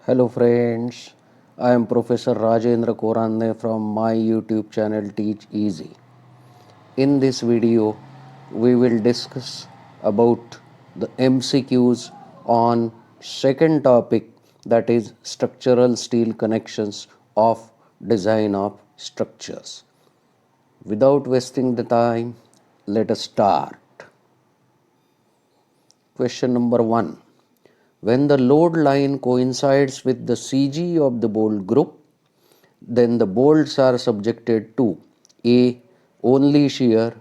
Hello friends, I am Professor Rajendra Koranne from my YouTube channel Teach Easy. In this video, we will discuss about the MCQs on second topic, that is structural steel connections of design of structures. Without wasting the time, let us start. Question number 1. When the load line coincides with the CG of the bolt group, then the bolts are subjected to A. Only shear,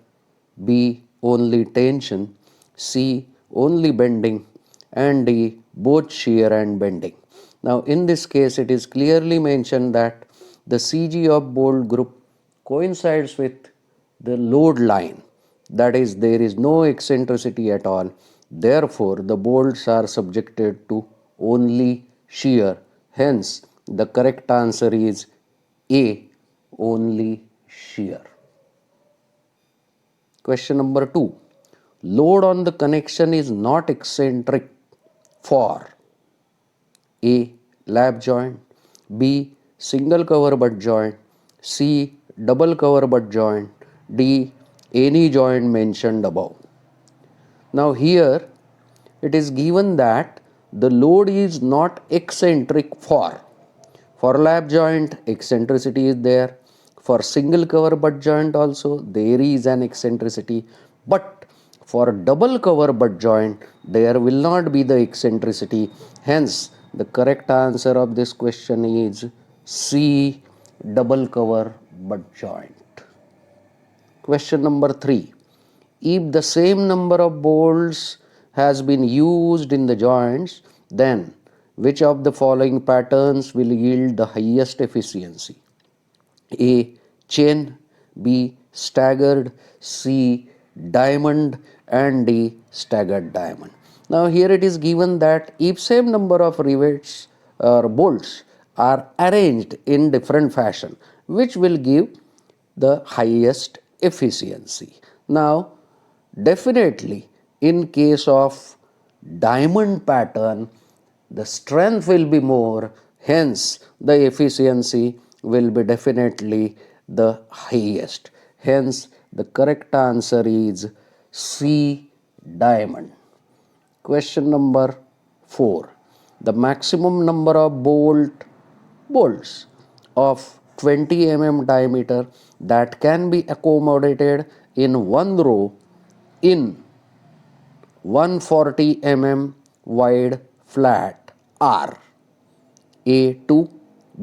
B. Only tension, C. Only bending, and D. Both shear and bending. Now in this case it is clearly mentioned that the CG of bolt group coincides with the load line, that is there is no eccentricity at all, therefore the bolts are subjected to only shear, hence the correct answer is A. Only shear. Question number 2. Load on the connection is not eccentric for A. Lap joint, B. Single cover butt joint, C. Double cover butt joint, D. Any joint mentioned above. Now here it is given that the load is not eccentric for lap joint eccentricity is there, for single cover butt joint also there is an eccentricity, but for double cover butt joint there will not be the eccentricity, hence the correct answer of this question is C. Double cover butt joint. Question number 3. If the same number of bolts has been used in the joints, then which of the following patterns will yield the highest efficiency? A. Chain, B. Staggered, C. Diamond, and D. Staggered diamond. Now here it is given that if same number of rivets or bolts are arranged in different fashion, which will give the highest efficiency. Now definitely in case of diamond pattern the strength will be more, hence the efficiency will be definitely the highest, hence the correct answer is C. Diamond. Question number 4. The maximum number of bolts of 20 mm diameter that can be accommodated in one row in 140 mm wide flat are A2,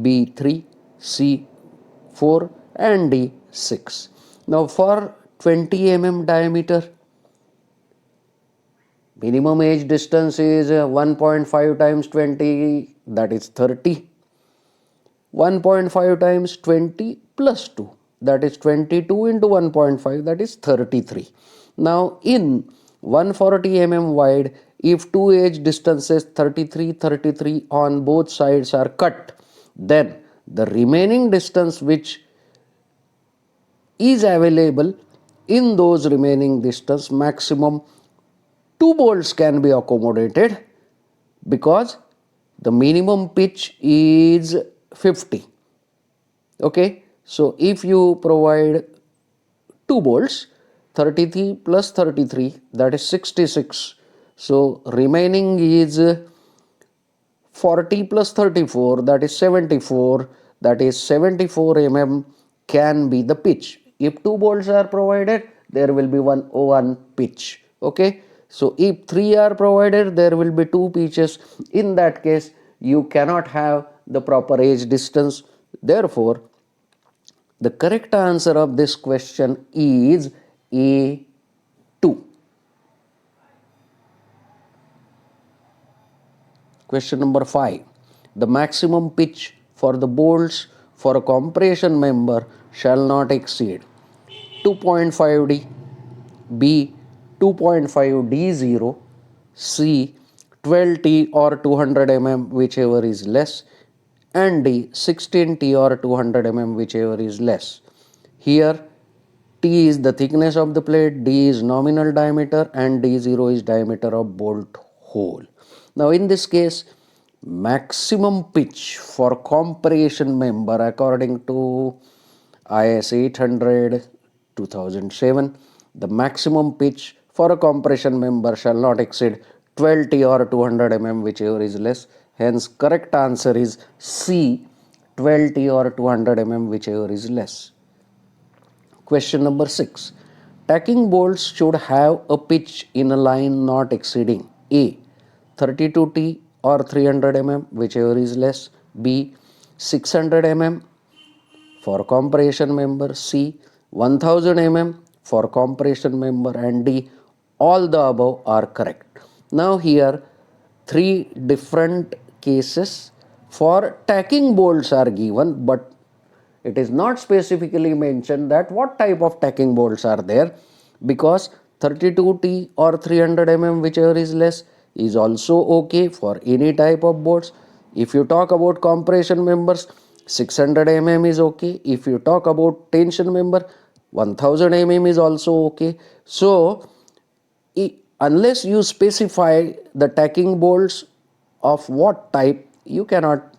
B3, C4 and D6. Now for 20 mm diameter, minimum edge distance is 1.5 times 20, that is 30. 1.5 times 20 plus 2, that is 22 into 1.5, that is 33. Now in 140 mm wide, if two edge distances 33 on both sides are cut, then the remaining distance which is available, in those remaining distance maximum 2 bolts can be accommodated, because the minimum pitch is 50. Okay, so if you provide 2 bolts, 33 plus 33, that is 66. So remaining is 40 plus 34, that is 74, that is 74 mm can be the pitch. If 2 bolts are provided, there will be one pitch. Okay, so if 3 are provided, there will be 2 pitches. In that case you cannot have the proper edge distance, therefore the correct answer of this question is A2. Question number 5. The maximum pitch for the bolts for a compression member shall not exceed 2.5D, B 2.5 D0, C 12T or 200 mm whichever is less, and D 16T or 200 mm whichever is less. Here T is the thickness of the plate, D is nominal diameter, and D0 is diameter of bolt hole. Now in this case maximum pitch for compression member according to IS 800 2007. The maximum pitch for a compression member shall not exceed 12 T or 200 mm, whichever is less. Hence, correct answer is C, 12 T or 200 mm, whichever is less. Question number 6. Tacking bolts should have a pitch in a line not exceeding A, 32 T or 300 mm, whichever is less. B, 600 mm for compression member. C, 1000 mm for compression member. And D, all the above are correct. Now here 3 different cases for tacking bolts are given, but it is not specifically mentioned that what type of tacking bolts are there, because 32T or 300 mm, whichever is less, is also okay for any type of bolts. If you talk about compression members, 600 mm is okay. If you talk about tension member, 1000 mm is also okay. So unless you specify the tacking bolts of what type, you cannot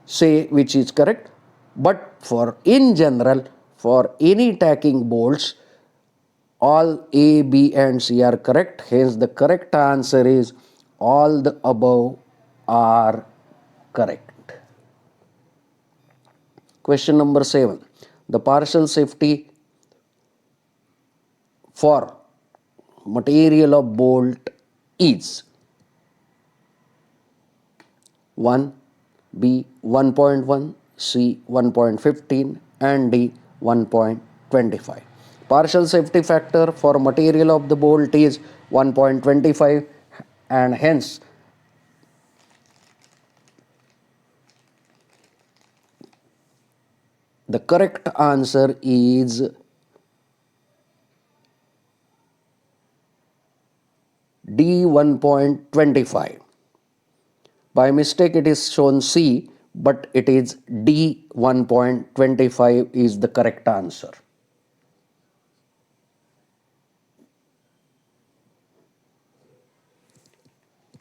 say which is correct. But for in general, for any tacking bolts, all A, B and C are correct. Hence the correct answer is all the above are correct. Question number 7. The partial safety for material of bolt is 1, B 1.1, C 1.15 and D 1.25. Partial safety factor for material of the bolt is 1.25 and hence the correct answer is D 1.25. By mistake it is shown C, but it is D 1.25 is the correct answer.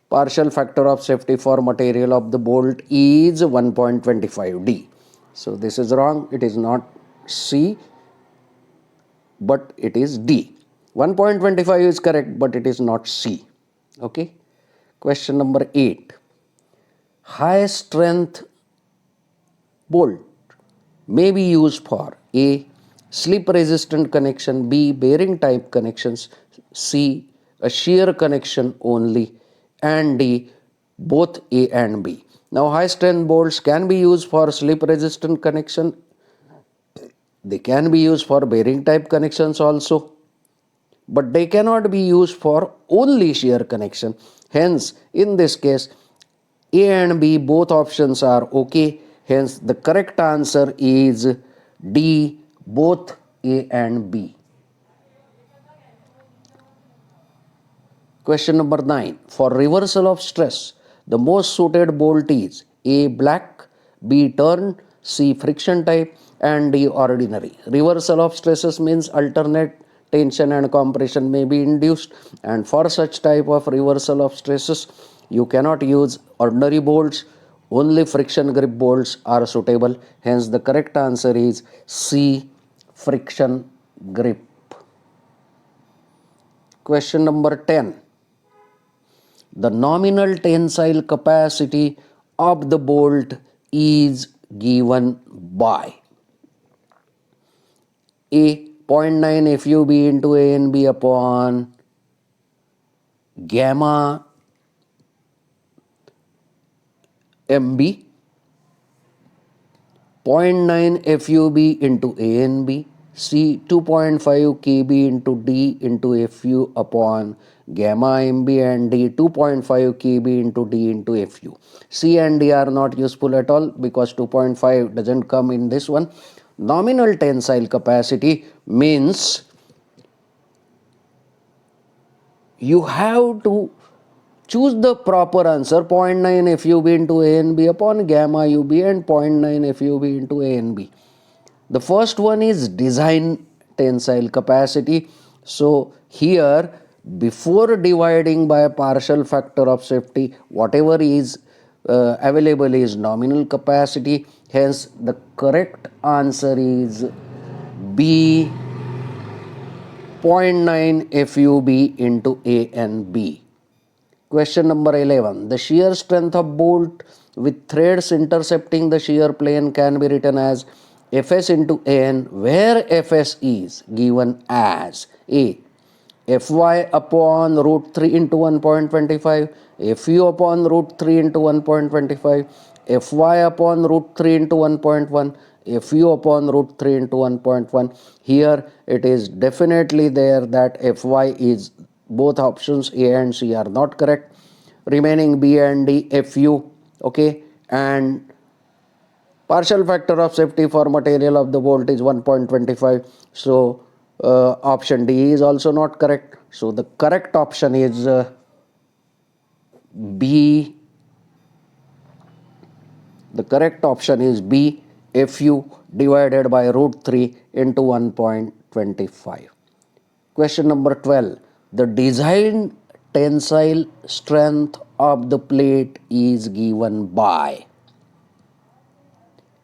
Partial factor of safety for material of the bolt is 1.25 D. So this is wrong. It is not C, but it is D. 1.25 is correct, but it is not C. Okay. Question number 8. High strength bolt may be used for A, slip resistant connection, B, bearing type connections, C, a shear connection only, and D, both A and B. Now high strength bolts can be used for slip resistant connection. They can be used for bearing type connections also, but they cannot be used for only shear connection. Hence in this case A and B both options are okay. Hence the correct answer is D, both A and B. Question number 9. For reversal of stress, the most suited bolt is A, black, B, turn, C, friction type and D, ordinary. Reversal of stresses means alternate tension and compression may be induced, and for such type of reversal of stresses you cannot use ordinary bolts. Only friction grip bolts are suitable. Hence the correct answer is C, friction grip. Question number 10. The nominal tensile capacity of the bolt is given by A, 0.9 FUB into A and B upon gamma MB, 0.9 FUB into A and B, C, 2.5 KB into D into FU upon gamma MB, and D, 2.5 KB into D into FU. C and D are not useful at all because 2.5 doesn't come in this one. Nominal tensile capacity means you have to choose the proper answer. 0.9 FUB into A and B upon gamma UB and 0.9 FUB into A and B. The first one is design tensile capacity. So here before dividing by a partial factor of safety, whatever is available is nominal capacity. Hence, the correct answer is B, 0.9 FUB into A and B. Question number 11. The shear strength of bolt with threads intercepting the shear plane can be written as Fs into An, where Fs is given as A, Fy upon root 3 into 1.25, Fu upon root 3 into 1.25, Fy upon root 3 into 1.1, Fu upon root 3 into 1.1. Here it is definitely there that Fy is, both options A and C are not correct. Remaining B and D, Fu, okay, and partial factor of safety for material of the bolt is 1.25. So option D is also not correct. So the correct option is B. The correct option is B, Fu divided by root 3 into 1.25. Question number 12. The design tensile strength of the plate is given by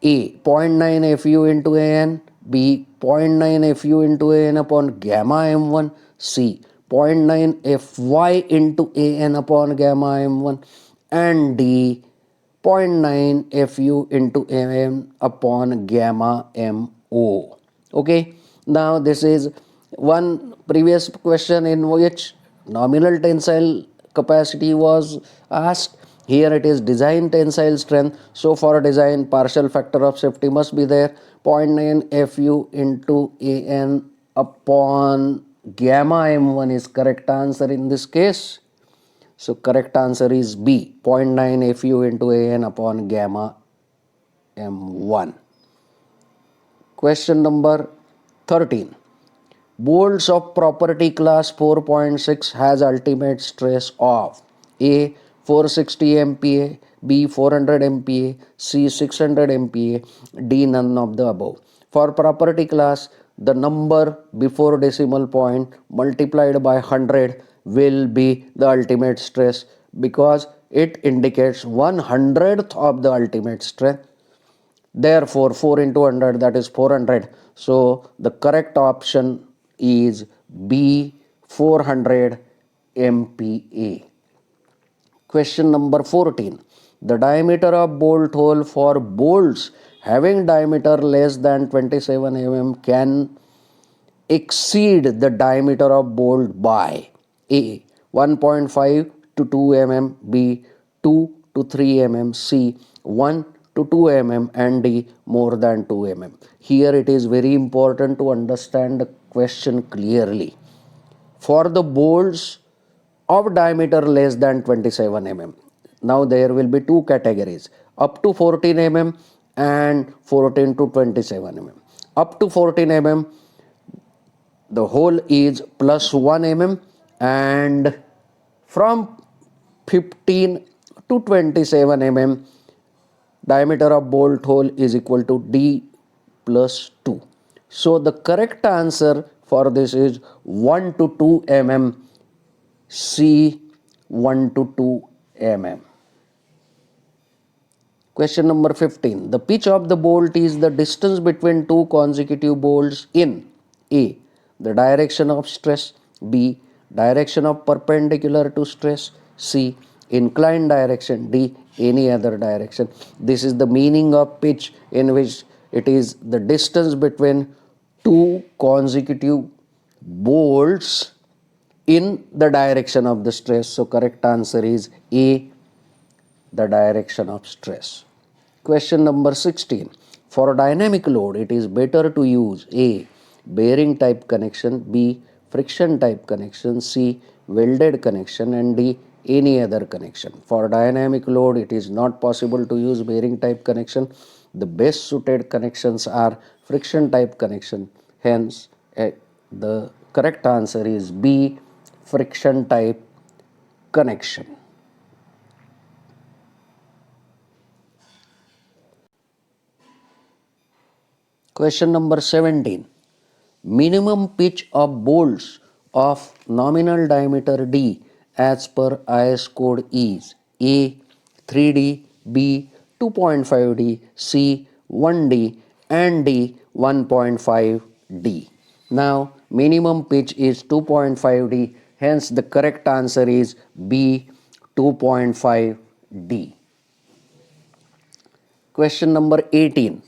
A, 0.9 Fu into An, B, 0.9 Fu into An upon gamma m1, C, 0.9 Fy into An upon gamma m1, and D, 0.9 Fu into An upon gamma mo. Okay, now this is one previous question in which nominal tensile capacity was asked. Here it is design tensile strength. So for design, partial factor of safety must be there. 0.9 Fu into An upon gamma m1 is correct answer in this case. So correct answer is B, 0.9 Fu into An upon gamma m1. Question number 13. Bolts of property class 4.6 has ultimate stress of A, 460 MPa, B, 400 MPa, C, 600 MPa, D, none of the above. For property class, the number before decimal point multiplied by 100 will be the ultimate stress because it indicates 1/100th of the ultimate stress. Therefore, 4 into 100, that is 400. So the correct option is B, 400 MPa. Question number 14. The diameter of bolt hole for bolts having diameter less than 27 mm can exceed the diameter of bolt by A, 1.5 to 2 mm, B, 2 to 3 mm, C, 1 to 2 mm, and D, more than 2 mm. Here it is very important to understand the question clearly. For the bolts of diameter less than 27 mm, now there will be two categories, up to 14 mm and 14 to 27 mm. Up to 14 mm, the hole is plus 1 mm, and from 15 to 27 mm, diameter of bolt hole is equal to D plus 2. So the correct answer for this is 1 to 2 mm, C, 1 to 2 mm. Question number 15. The pitch of the bolt is the distance between two consecutive bolts in A, the direction of stress, B, direction of perpendicular to stress, C, inclined direction, D, any other direction. This is the meaning of pitch, in which it is the distance between two consecutive bolts in the direction of the stress. So correct answer is A, the direction of stress. Question number 16. For dynamic load, it is better to use A, bearing type connection, B, friction type connection, C, welded connection, and D, any other connection. For dynamic load, it is not possible to use bearing type connection. The best suited connections are friction type connection. Hence, the correct answer is B, friction type connection. Question number 17. Minimum pitch of bolts of nominal diameter D as per IS code is A, 3D, B 2.5D, C 1D, and D 1.5D. Now minimum pitch is 2.5D, hence the correct answer is B 2.5D. Question number 18.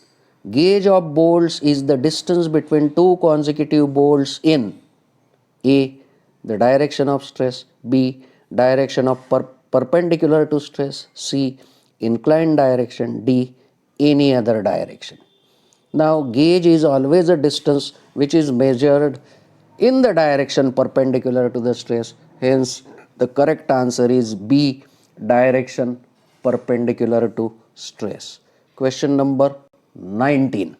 Gauge of bolts is the distance between two consecutive bolts in A. The direction of stress, B. Direction of perpendicular to stress, C. Inclined direction, D. Any other direction. Now gauge is always a distance which is measured in the direction perpendicular to the stress, hence the correct answer is B. Direction perpendicular to stress. Question number 19.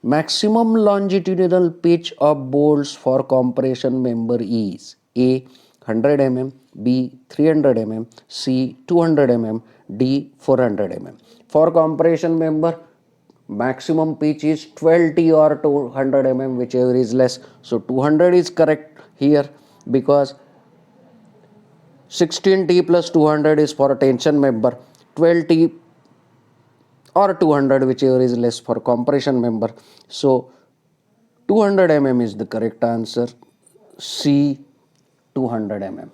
Maximum longitudinal pitch of bolts for compression member is A 100 mm, B 300 mm, C 200 mm, D 400 mm. For compression member, maximum pitch is 12T or 200 mm, whichever is less. So 200 is correct here because 16T plus 200 is for a tension member, 12T or 200 whichever is less for compression member. So 200 mm is the correct answer, C 200 mm.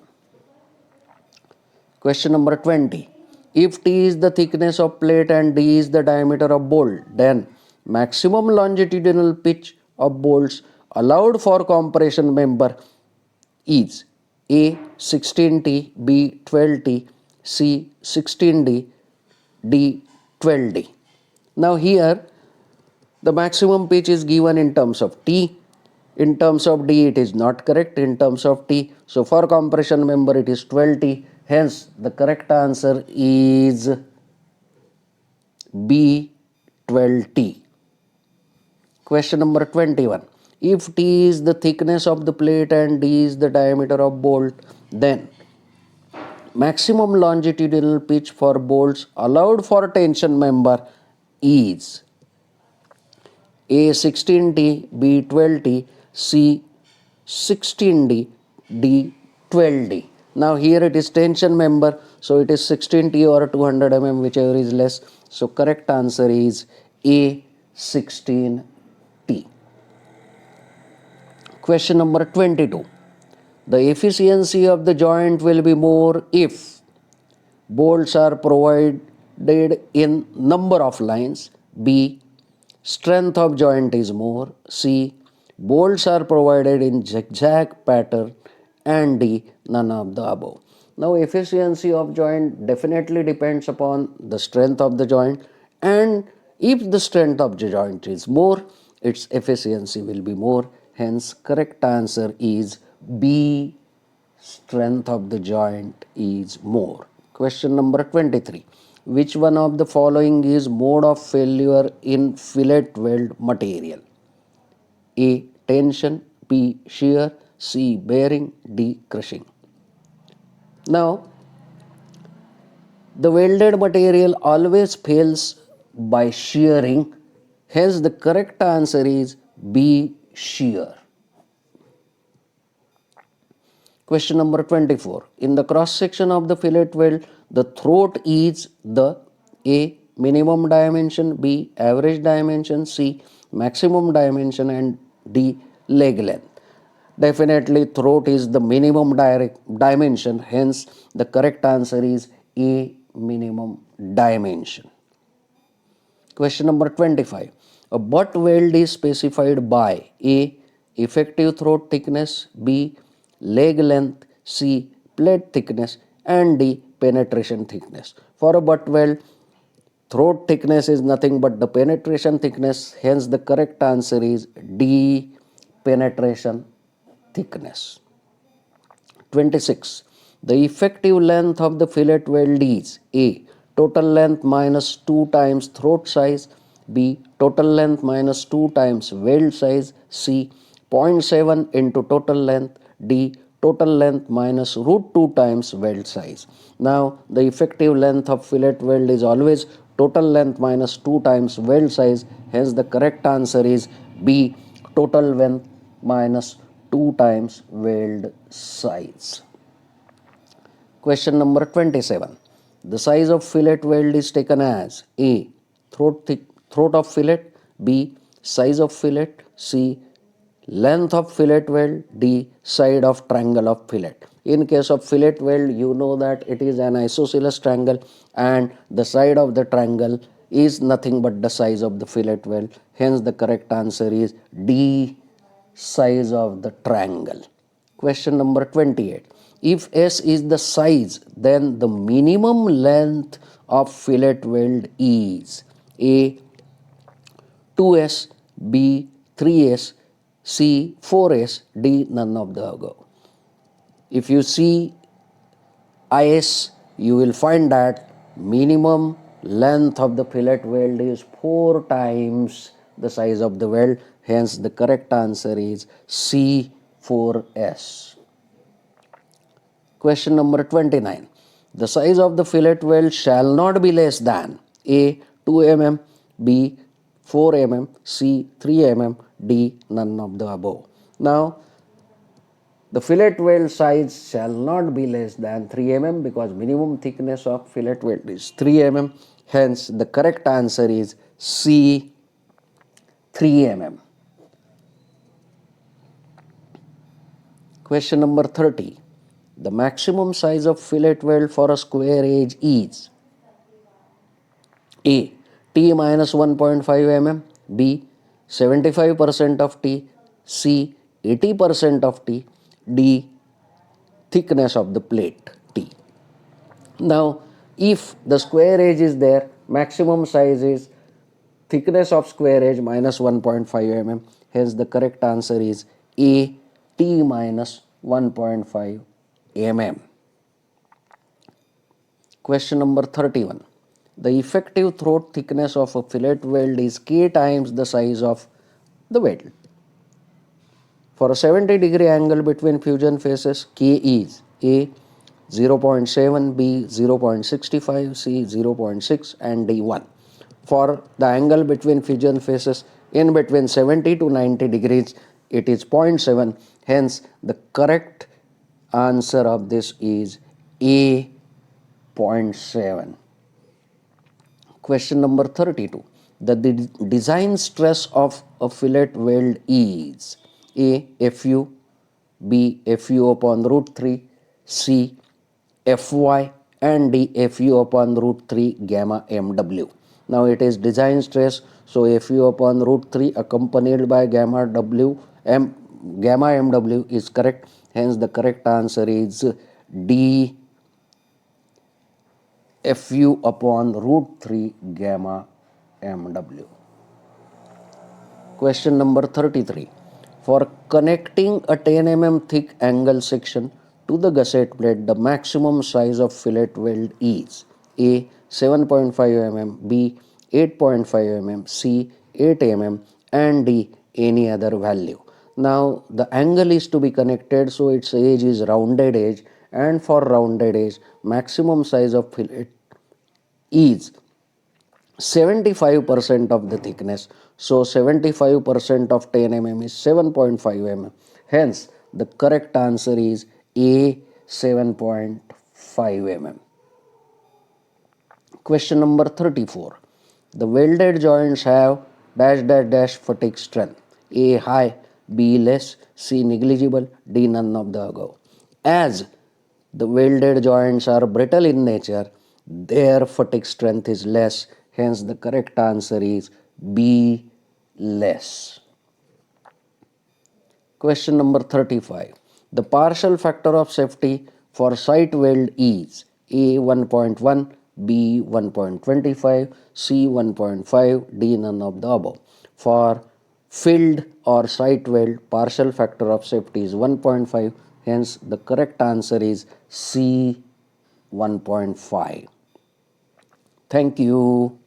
Question number 20. If T is the thickness of plate and D is the diameter of bolt, then maximum longitudinal pitch of bolts allowed for compression member is A 16T, B 12T, C 16D, D 12D. Now here the maximum pitch is given in terms of T. In terms of D it is not correct in terms of T. So for compression member it is 12T. Hence the correct answer is B 12T. Question number 21. If T is the thickness of the plate and D is the diameter of bolt, then maximum longitudinal pitch for bolts allowed for tension member is A 16T, B 12T, C 16D, D 12D. Now here it is tension member, so it is 16T or 200 mm, whichever is less. So correct answer is A 16T. Question number 22. The efficiency of the joint will be more if bolts are provided in number of lines, B. Strength of joint is more, C. Bolts are provided in zigzag pattern, and D. None of the above. Now efficiency of joint definitely depends upon the strength of the joint, and if the strength of the joint is more, its efficiency will be more. Hence correct answer is B. Strength of the joint is more. Question number 23. Which one of the following is mode of failure in fillet weld material? A. Tension, B. Shear, C. Bearing, D. Crushing. Now, the welded material always fails by shearing. Hence, the correct answer is B. Shear. Question number 24. In the cross section of the fillet weld, the throat is the A. Minimum dimension, B. Average dimension, C. Maximum dimension, and D. Leg length. Definitely throat is the minimum dimension, hence the correct answer is A. Minimum dimension. Question number 25. A butt weld is specified by A. Effective throat thickness, B. Leg length, C. Plate thickness, and D. Penetration thickness. For a butt weld, throat thickness is nothing but the penetration thickness, hence the correct answer is D. Penetration thickness. 26. The effective length of the fillet weld is A. Total length minus 2 times throat size, B. Total length minus 2 times weld size, C. 0.7 into total length, D. Total length minus root 2 times weld size. Now the effective length of fillet weld is always total length minus 2 times weld size, hence the correct answer is B. Total length minus 2 times weld size. Question number 27. The size of fillet weld is taken as A. Throat of fillet, B. Size of fillet, C. Length of fillet weld, D. Side of triangle of fillet. In case of fillet weld, you know that it is an isosceles triangle and the side of the triangle is nothing but the size of the fillet weld. Hence the correct answer is D. Size of the triangle. Question number 28. If S is the size, then the minimum length of fillet weld is A. 2S, B. 3S, C. 4S, D. None of the above. If you see IS, you will find that minimum length of the fillet weld is 4 times the size of the weld. Hence the correct answer is C. 4S. Question number 29. The size of the fillet weld shall not be less than A. 2 mm, B. 4 mm, C. 3 mm, D. None of the above. Now, the fillet weld size shall not be less than 3 mm because minimum thickness of fillet weld is 3 mm. Hence, the correct answer is C. 3 mm. Question number 30. The maximum size of fillet weld for a square edge is A. T minus 1.5 mm, B. 75% of T, C. 80% of T, D. Thickness of the plate T. Now, if the square edge is there, maximum size is thickness of square edge minus 1.5 mm. Hence, the correct answer is A. T minus 1.5 mm. Question number 31. The effective throat thickness of a fillet weld is K times the size of the weld. For a 70-degree angle between fusion faces, K is A. 0.7, B. 0.65, C. 0.6 and D. 1. For the angle between fusion faces in between 70 to 90 degrees, it is 0.7. Hence, the correct answer of this is A. 0.7. Question number 32. The design stress of a fillet weld is A. Fu, B. Fu upon root 3, C. Fy and D. Fu upon root 3 gamma mw. Now it is design stress, so Fu upon root 3 accompanied by gamma mw is correct. Hence the correct answer is D. Fu upon root 3 gamma mw. Question number 33. For connecting a 10 mm thick angle section to the gusset plate, the maximum size of fillet weld is A. 7.5 mm, B. 8.5 mm, C. 8 mm and D. Any other value. Now the angle is to be connected, so its edge is rounded edge, and for rounded edge maximum size of fillet is 75% of the thickness. So 75% of 10 mm is 7.5 mm. Hence the correct answer is A. 7.5 mm. Question number 34. The welded joints have dash dash dash fatigue strength. A. High, B. Less, C. Negligible, D. None of the above. As the welded joints are brittle in nature, their fatigue strength is less. Hence the correct answer is B. Less. Question number 35. The partial factor of safety for sight weld is A. 1.1, B. 1.25, C. 1.5, D. None of the above. For filled or sight weld, partial factor of safety is 1.5. Hence the correct answer is C. 1.5. Thank you.